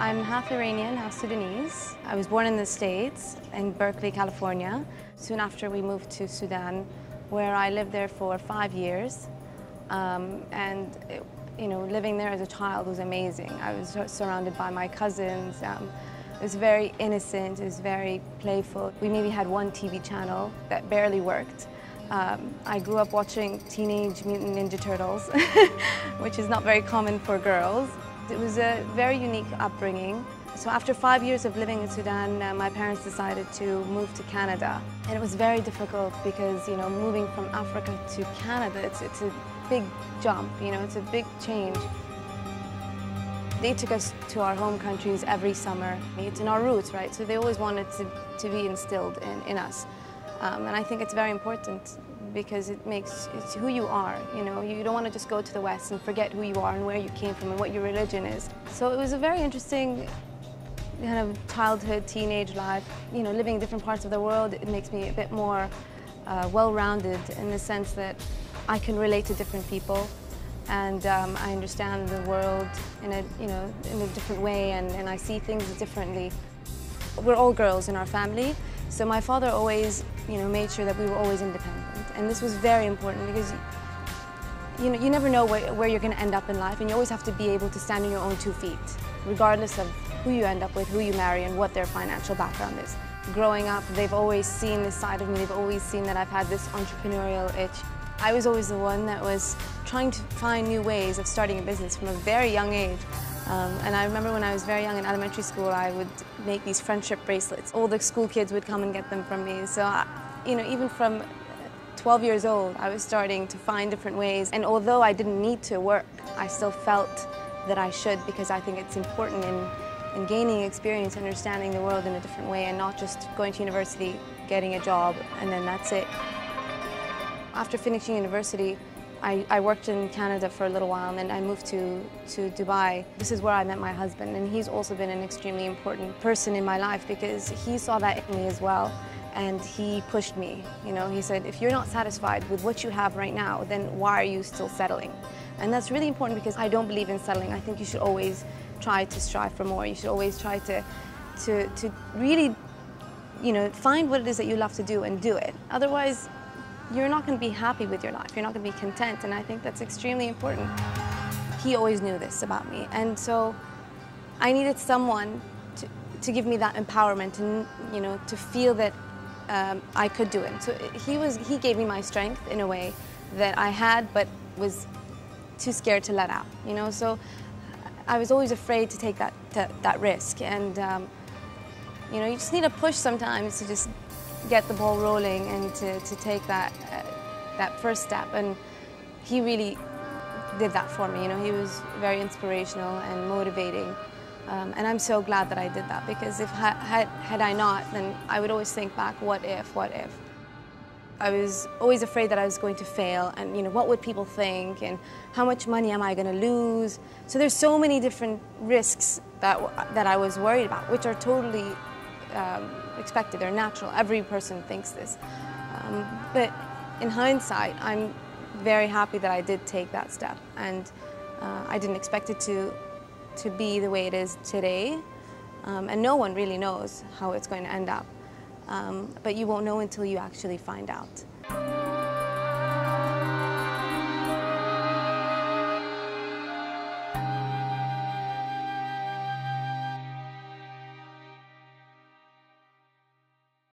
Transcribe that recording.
I'm half-Iranian, half-Sudanese. I was born in the States, in Berkeley, California. Soon after we moved to Sudan, where I lived there for 5 years. Living there as a child was amazing. I was surrounded by my cousins. It was very innocent, it was very playful. We maybe had one TV channel that barely worked. I grew up watching Teenage Mutant Ninja Turtles, which is not very common for girls. It was a very unique upbringing. So after 5 years of living in Sudan, my parents decided to move to Canada. And it was very difficult because, moving from Africa to Canada, it's a big jump, it's a big change. They took us to our home countries every summer. It's in our roots, right? So they always wanted to be instilled in us. And I think it's very important because it's who you are, You don't want to just go to the West and forget who you are and where you came from and what your religion is. So it was a very interesting kind of childhood, teenage life. Living in different parts of the world, it makes me a bit more well-rounded in the sense that I can relate to different people. And I understand the world in a different way, and I see things differently. We're all girls in our family, so my father always, made sure that we were always independent. And this was very important because, you never know where you're going to end up in life, and you always have to be able to stand on your own 2 feet, regardless of who you end up with, who you marry, and what their financial background is. Growing up, they've always seen this side of me. They've always seen that I've had this entrepreneurial itch. I was always the one that was trying to find new ways of starting a business from a very young age. And I remember when I was very young in elementary school, I would make these friendship bracelets. All the school kids would come and get them from me. So, even from 12 years old, I was starting to find different ways. And although I didn't need to work, I still felt that I should, because I think it's important in gaining experience, understanding the world in a different way, and not just going to university, getting a job, and then that's it. After finishing university, I worked in Canada for a little while, and then I moved to Dubai. This is where I met my husband, and he's also been an extremely important person in my life because he saw that in me as well, and he pushed me. He said, if you're not satisfied with what you have right now, then why are you still settling? And that's really important because I don't believe in settling. I think you should always try to strive for more. You should always try to really, find what it is that you love to do and do it. Otherwise, you're not going to be happy with your life. You're not going to be content, and I think that's extremely important. He always knew this about me, and so I needed someone to give me that empowerment and, to feel that I could do it. So he gave me my strength in a way that I had, but was too scared to let out. So I was always afraid to take that risk, and you just need a push sometimes to just get the ball rolling and to take that first step. And he really did that for me. He was very inspirational and motivating. And I'm so glad that I did that, because if had I not, then I would always think back, what if? I was always afraid that I was going to fail, and what would people think, and how much money am I going to lose? So there's so many different risks that I was worried about, which are totally expected, they're natural. Every person thinks this. But in hindsight, I'm very happy that I did take that step, and I didn't expect it to be the way it is today. And no one really knows how it's going to end up. But you won't know until you actually find out.